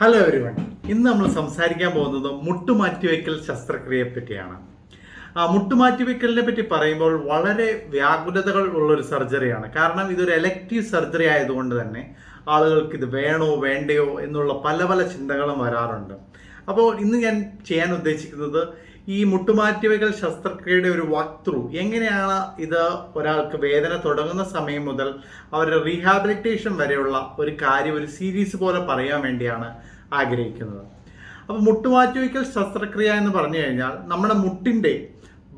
Hello everyone. ഇന്ന് നമ്മൾ സംസാരിക്കാൻ പോകുന്നത് മുട്ടുമാറ്റിവെക്കൽ ശസ്ത്രക്രിയയെ പറ്റിയാണ്. മുട്ടുമാറ്റിവെക്കലിനെ പറ്റി പറയുമ്പോൾ വളരെ വ്യാകുലതകൾ ഉള്ളൊരു സർജറിയാണ്. കാരണം ഇതൊരു എലക്റ്റീവ് സർജറി ആയതുകൊണ്ട് തന്നെ ആളുകൾക്ക് ഇത് വേണോ വേണ്ടയോ എന്നുള്ള പല പല ചിന്തകളും വരാറുണ്ട്. അപ്പോൾ ഇന്ന് ഞാൻ ചെയ്യാൻ ഉദ്ദേശിക്കുന്നത് ഈ മുട്ടുമാറ്റിവെക്കൽ ശസ്ത്രക്രിയയുടെ ഒരു വാക്ക് ത്രൂ, എങ്ങനെയാണ് ഇത് ഒരാൾക്ക് വേദന തുടങ്ങുന്ന സമയം മുതൽ അവരുടെ റീഹാബിലിറ്റേഷൻ വരെയുള്ള ഒരു കാര്യം ഒരു സീരീസ് പോലെ പറയാൻ വേണ്ടിയാണ് ആഗ്രഹിക്കുന്നത്. അപ്പോൾ മുട്ടുമാറ്റിവെക്കൽ ശസ്ത്രക്രിയ എന്ന് പറഞ്ഞു കഴിഞ്ഞാൽ നമ്മുടെ മുട്ടിൻ്റെ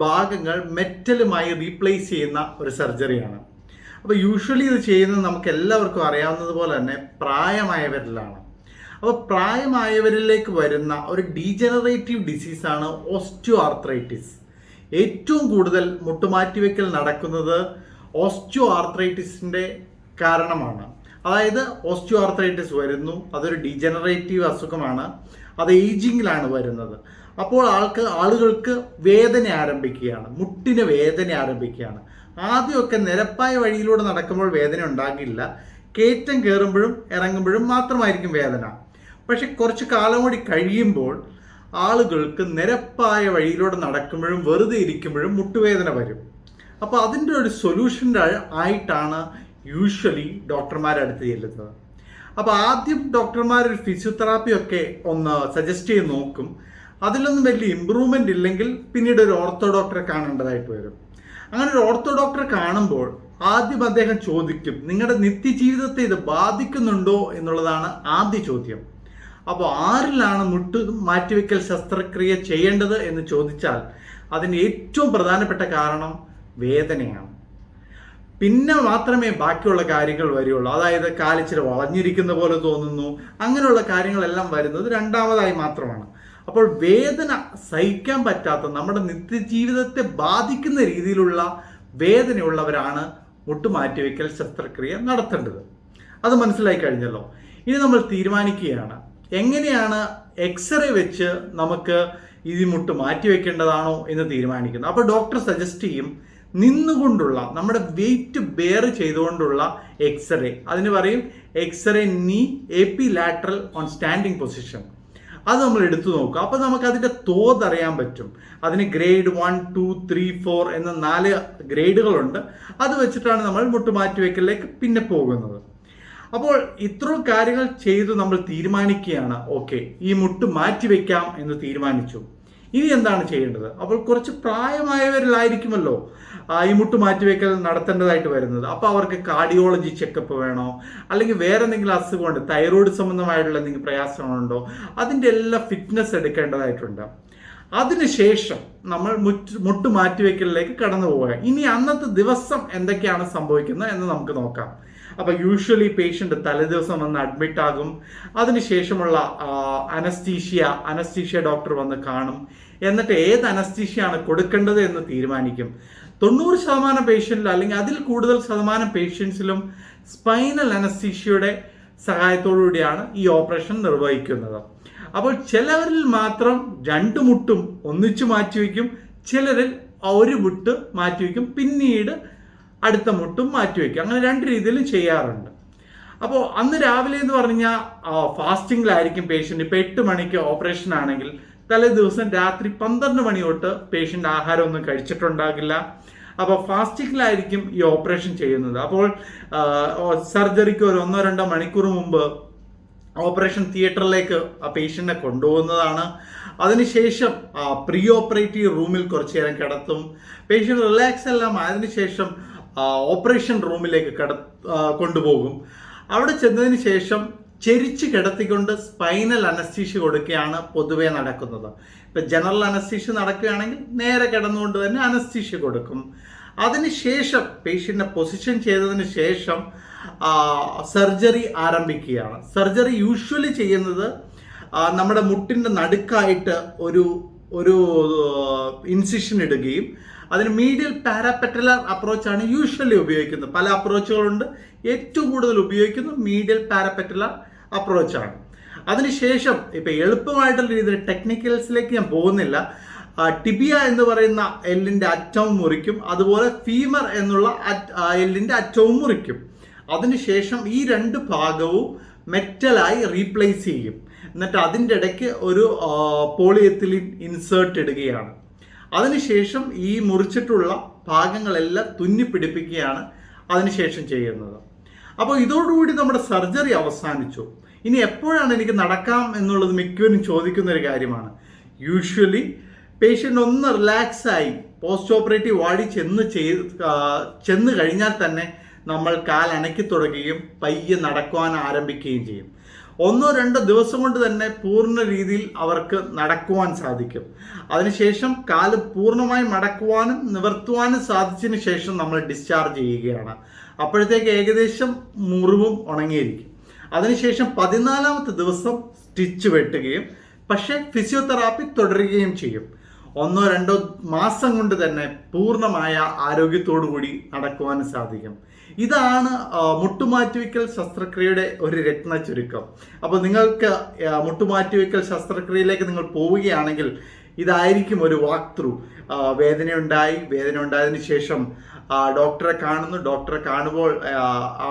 ഭാഗങ്ങൾ മെറ്റലുമായി റീപ്ലേസ് ചെയ്യുന്ന ഒരു സർജറിയാണ്. അപ്പോൾ യൂഷ്വലി ഇത് ചെയ്യുന്നത് നമുക്ക് എല്ലാവർക്കും അറിയാവുന്നതുപോലെ തന്നെ പ്രായമായവരിലാണ്. അപ്പോൾ പ്രായമായവരിലേക്ക് വരുന്ന ഒരു ഡീജനറേറ്റീവ് ഡിസീസാണ് ഓസ്റ്റിയോആർത്രൈറ്റിസ്. ഏറ്റവും കൂടുതൽ മുട്ടുമാറ്റിവെക്കൽ നടക്കുന്നത് ഓസ്റ്റിയോആർത്രൈറ്റിസിൻ്റെ കാരണമാണ്. അതായത് ഓസ്റ്റിയോആർത്രൈറ്റിസ് വരുന്നു, അതൊരു ഡീജനറേറ്റീവ് അസുഖമാണ്, അത് ഏജിങ്ങിലാണ് വരുന്നത്. അപ്പോൾ ആളുകൾക്ക് വേദന ആരംഭിക്കുകയാണ്, മുട്ടിന് വേദന ആരംഭിക്കുകയാണ്. ആദ്യമൊക്കെ നിരപ്പായ വഴിയിലൂടെ നടക്കുമ്പോൾ വേദന ഉണ്ടാകില്ല, കയറ്റം കയറുമ്പോഴും ഇറങ്ങുമ്പോഴും മാത്രമായിരിക്കും വേദന. പക്ഷെ കുറച്ച് കാലം കൂടി കഴിയുമ്പോൾ ആളുകൾക്ക് നിരപ്പായ വഴിയിലൂടെ നടക്കുമ്പോഴും വെറുതെ ഇരിക്കുമ്പോഴും മുട്ടുവേദന വരും. അപ്പോൾ അതിൻ്റെ ഒരു സൊല്യൂഷൻ ആയിട്ടാണ് യൂഷ്വലി ഡോക്ടർമാരുടെ അടുത്ത് ചെല്ലുന്നത്. അപ്പോൾ ആദ്യം ഡോക്ടർമാർ ഒരു ഫിസിയോതെറാപ്പി ഒക്കെ ഒന്ന് സജസ്റ്റ് ചെയ്ത് നോക്കും. അതിലൊന്നും വലിയ ഇമ്പ്രൂവ്മെൻ്റ് ഇല്ലെങ്കിൽ പിന്നീട് ഒരു ഓർത്തോ ഡോക്ടറെ കാണേണ്ടതായിട്ട് വരും. അങ്ങനെ ഒരു ഓർത്തോ ഡോക്ടറെ കാണുമ്പോൾ ആദ്യം അദ്ദേഹം ചോദിക്കും, നിങ്ങളുടെ നിത്യജീവിതത്തെ ഇത് ബാധിക്കുന്നുണ്ടോ എന്നുള്ളതാണ് ആദ്യ ചോദ്യം. അപ്പോൾ ആരിലാണ് മുട്ട് മാറ്റിവെക്കൽ ശസ്ത്രക്രിയ ചെയ്യേണ്ടത് എന്ന് ചോദിച്ചാൽ അതിന് ഏറ്റവും പ്രധാനപ്പെട്ട കാരണം വേദനയാണ്. പിന്നെ മാത്രമേ ബാക്കിയുള്ള കാര്യങ്ങൾ വരികയുള്ളൂ. അതായത് കാലിച്ചിരി വളഞ്ഞിരിക്കുന്ന പോലെ തോന്നുന്നു, അങ്ങനെയുള്ള കാര്യങ്ങളെല്ലാം വരുന്നത് രണ്ടാമതായി മാത്രമാണ്. അപ്പോൾ വേദന സഹിക്കാൻ പറ്റാത്ത, നമ്മുടെ നിത്യജീവിതത്തെ ബാധിക്കുന്ന രീതിയിലുള്ള വേദനയുള്ളവരാണ് മുട്ടുമാറ്റിവെക്കൽ ശസ്ത്രക്രിയ നടത്തേണ്ടത്. അത് മനസ്സിലായി കഴിഞ്ഞല്ലോ. ഇനി നമ്മൾ തീരുമാനിക്കുകയാണ് എങ്ങനെയാണ് എക്സ്റേ വെച്ച് നമുക്ക് ഈ മുട്ട് മാറ്റിവെക്കേണ്ടതാണോ എന്ന് തീരുമാനിക്കുന്നത്. അപ്പോൾ ഡോക്ടർ സജസ്റ്റ് ചെയ്യും നിന്നുകൊണ്ടുള്ള, നമ്മുടെ വെയിറ്റ് ബെയർ ചെയ്തുകൊണ്ടുള്ള എക്സ്റേ. അതിന് പറയും എക്സ്റേ നീ എപ്പിലാറ്ററൽ ഓൺ സ്റ്റാൻഡിങ് പൊസിഷൻ. അത് നമ്മൾ എടുത്തു നോക്കുക. അപ്പോൾ നമുക്ക് അതിൻ്റെ തോത് അറിയാൻ പറ്റും. അതിന് ഗ്രേഡ് 1, 2, 3, 4 എന്ന 4 ഗ്രേഡുകളുണ്ട്. അത് വെച്ചിട്ടാണ് നമ്മൾ മുട്ടുമാറ്റിവെക്കലിലേക്ക് പിന്നെ പോകുന്നത്. അപ്പോൾ ഇത്രയും കാര്യങ്ങൾ ചെയ്തു നമ്മൾ തീരുമാനിക്കുകയാണ്, ഓക്കെ ഈ മുട്ട് മാറ്റിവെക്കാം എന്ന് തീരുമാനിച്ചു. ഇനി എന്താണ് ചെയ്യേണ്ടത്? അപ്പോൾ കുറച്ച് പ്രായമായവരിലായിരിക്കുമല്ലോ ഈ മുട്ട് മാറ്റിവെക്കൽ നടത്തേണ്ടതായിട്ട് വരുന്നത്. അപ്പോൾ അവർക്ക് കാർഡിയോളജി ചെക്കപ്പ് വേണോ, അല്ലെങ്കിൽ വേറെ എന്തെങ്കിലും അസുഖമുണ്ട്, തൈറോയ്ഡ് സംബന്ധമായിട്ടുള്ള എന്തെങ്കിലും പ്രയാസങ്ങളുണ്ടോ, അതിൻ്റെ എല്ലാം ഫിറ്റ്നസ് എടുക്കേണ്ടതായിട്ടുണ്ട്. അതിനുശേഷം നമ്മൾ മുട്ട് മാറ്റിവെക്കലിലേക്ക് കടന്നു പോവുക. ഇനി അന്നത്തെ ദിവസം എന്തൊക്കെയാണ് സംഭവിക്കുന്നത് എന്ന് നമുക്ക് നോക്കാം. അപ്പോൾ യൂഷ്വലി പേഷ്യൻ്റ് തലേദിവസം വന്ന് അഡ്മിറ്റ് ആകും. അതിനുശേഷമുള്ള അനസ്തീഷ്യ ഡോക്ടർ വന്ന് കാണും. എന്നിട്ട് ഏത് അനസ്തീഷ്യയാണ് കൊടുക്കേണ്ടത് എന്ന് തീരുമാനിക്കും. 90% പേഷ്യൻറ്റിൽ അല്ലെങ്കിൽ അതിൽ കൂടുതൽ ശതമാനം പേഷ്യൻസിലും സ്പൈനൽ അനസ്തീഷ്യയുടെ സഹായത്തോടുകൂടിയാണ് ഈ ഓപ്പറേഷൻ നിർവഹിക്കുന്നത്. അപ്പോൾ ചിലവരിൽ മാത്രം 2 മുട്ടും ഒന്നിച്ചു മാറ്റിവെക്കും, ചിലരിൽ ഒരു മുട്ട് മാറ്റിവെക്കും, പിന്നീട് അടുത്ത മുട്ടും മാറ്റിവെക്കും. അങ്ങനെ 2 രീതിയിലും ചെയ്യാറുണ്ട്. അപ്പോൾ അന്ന് രാവിലെ എന്ന് പറഞ്ഞാൽ ഫാസ്റ്റിങ്ങിലായിരിക്കും പേഷ്യൻ്റ്. ഇപ്പോൾ 8 മണിക്ക് ഓപ്പറേഷൻ ആണെങ്കിൽ തലേ ദിവസം രാത്രി 12 മണി തൊട്ട് പേഷ്യൻ്റ് ആഹാരമൊന്നും കഴിച്ചിട്ടുണ്ടാകില്ല. അപ്പോൾ ഫാസ്റ്റിങ്ങിലായിരിക്കും ഈ ഓപ്പറേഷൻ ചെയ്യുന്നത്. അപ്പോൾ സർജറിക്ക് ഒരു 1-2 മണിക്കൂർ മുമ്പ് ഓപ്പറേഷൻ തിയേറ്ററിലേക്ക് ആ പേഷ്യൻറ്റിനെ കൊണ്ടുപോകുന്നതാണ്. അതിനുശേഷം പ്രീ ഓപ്പറേറ്റീവ് റൂമിൽ കുറച്ച് നേരം കിടത്തും. പേഷ്യൻ്റ് റിലാക്സ് എല്ലാം അതിനുശേഷം ഓപ്പറേഷൻ റൂമിലേക്ക് കൊണ്ടുപോകും. അവിടെ ചെന്നതിന് ശേഷം ചെരിച്ച് കിടത്തിക്കൊണ്ട് സ്പൈനൽ അനസ്തീഷ്യ കൊടുക്കുകയാണ് പൊതുവേ നടക്കുന്നത്. ഇപ്പം ജനറൽ അനസ്തീഷ്യ നടക്കുകയാണെങ്കിൽ നേരെ കിടന്നുകൊണ്ട് തന്നെ അനസ്തീഷ്യ കൊടുക്കും. അതിനുശേഷം പേഷ്യൻറ്റിനെ പൊസിഷൻ ചെയ്തതിന് ശേഷം സർജറി ആരംഭിക്കുകയാണ്. സർജറി യൂഷ്വലി ചെയ്യുന്നത് നമ്മുടെ മുട്ടിൻ്റെ നടുക്കായിട്ട് ഒരു ഇൻസിഷൻ ഇടുകയും അതിന് മീഡിയൽ പാരാപെറ്റലർ അപ്രോച്ചാണ് യൂഷ്വലി ഉപയോഗിക്കുന്നത്. പല അപ്രോച്ചുകളുണ്ട്, ഏറ്റവും കൂടുതൽ ഉപയോഗിക്കുന്നത് മീഡിയൽ പാരാപെറ്റലർ അപ്രോച്ചാണ്. അതിനുശേഷം ഇപ്പം എളുപ്പമായിട്ടുള്ള രീതിയിൽ ടെക്നിക്കൽസിലേക്ക് ഞാൻ പോകുന്നില്ല. ടിബിയ എന്ന് പറയുന്ന എല്ലിൻ്റെ അറ്റവും മുറിക്കും, അതുപോലെ ഫീമർ എന്നുള്ള എല്ലിൻ്റെ അറ്റവും മുറിക്കും. അതിനുശേഷം ഈ 2 ഭാഗവും മെറ്റലായി റീപ്ലേസ് ചെയ്യും. എന്നിട്ട് അതിൻ്റെ ഇടയ്ക്ക് ഒരു പോളിയെത്തിലിൻ ഇൻസേർട്ട് ഇടുകയാണ്. അതിനുശേഷം ഈ മുറിച്ചിട്ടുള്ള ഭാഗങ്ങളെല്ലാം തുന്നിപ്പിടിപ്പിക്കുകയാണ് അതിനുശേഷം ചെയ്യുന്നത്. അപ്പോൾ ഇതോടുകൂടി നമ്മുടെ സർജറി അവസാനിച്ചു. ഇനി എപ്പോഴാണ് എനിക്ക് നടക്കാം എന്നുള്ളത് മിക്കവരും ചോദിക്കുന്ന ഒരു കാര്യമാണ്. യൂഷ്വലി പേഷ്യൻ്റ് ഒന്ന് റിലാക്സായി പോസ്റ്റ് ഓപ്പറേറ്റീവ് വാർഡിൽ ചെന്ന് കഴിഞ്ഞാൽ തന്നെ നമ്മൾ കാൽ അനക്കി തുടങ്ങുകയും പയ്യെ നടക്കുവാൻ ആരംഭിക്കുകയും ചെയ്യും. 1-2 ദിവസം കൊണ്ട് തന്നെ പൂർണ്ണ രീതിയിൽ അവർക്ക് നടക്കുവാൻ സാധിക്കും. അതിനുശേഷം കാല് പൂർണ്ണമായി മടക്കുവാനും നിവർത്തുവാനും സാധിച്ചതിന് ശേഷം നമ്മൾ ഡിസ്ചാർജ് ചെയ്യുകയാണ്. അപ്പോഴത്തേക്ക് ഏകദേശം മുറിവും ഉണങ്ങിയിരിക്കും. അതിനുശേഷം 14ാമത്തെ ദിവസം സ്റ്റിച്ച് വെട്ടുകയും പക്ഷേ ഫിസിയോതെറാപ്പി തുടരുകയും ചെയ്യും. 1-2 മാസം കൊണ്ട് തന്നെ പൂർണ്ണമായ ആരോഗ്യത്തോടു കൂടി നടക്കുവാനും സാധിക്കും. ഇതാണ് മുട്ടുമാറ്റിവെക്കൽ ശസ്ത്രക്രിയയുടെ ഒരു രത്ന ചുരുക്കം. അപ്പോൾ നിങ്ങൾക്ക് മുട്ടുമാറ്റിവെക്കൽ ശസ്ത്രക്രിയയിലേക്ക് നിങ്ങൾ പോവുകയാണെങ്കിൽ ഇതായിരിക്കും ഒരു വാക്ക് ത്രൂ. വേദന ഉണ്ടായതിനു ശേഷം ഡോക്ടറെ കാണുന്നു. ഡോക്ടറെ കാണുമ്പോൾ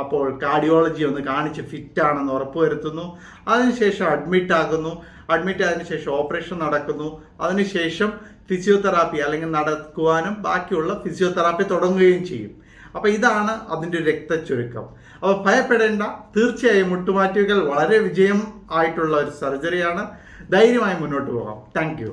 അപ്പോൾ കാർഡിയോളജി ഒന്ന് കാണിച്ച് ഫിറ്റാണെന്ന് ഉറപ്പുവരുത്തുന്നു. അതിനുശേഷം അഡ്മിറ്റ് ആയതിനു ശേഷം ഓപ്പറേഷൻ നടക്കുന്നു. അതിനുശേഷം ഫിസിയോതെറാപ്പി അല്ലെങ്കിൽ നടക്കുവാനും ബാക്കിയുള്ള ഫിസിയോതെറാപ്പി തുടങ്ങുകയും ചെയ്യും. അപ്പോൾ ഇതാണ് അതിൻ്റെ ഒരു രക്തചുരുക്കം. അപ്പോൾ ഭയപ്പെടേണ്ട, തീർച്ചയായും മുട്ടുമാറ്റിവെക്കൽ വളരെ വിജയം ആയിട്ടുള്ള ഒരു സർജറിയാണ്. ധൈര്യമായി മുന്നോട്ട് പോകാം. താങ്ക്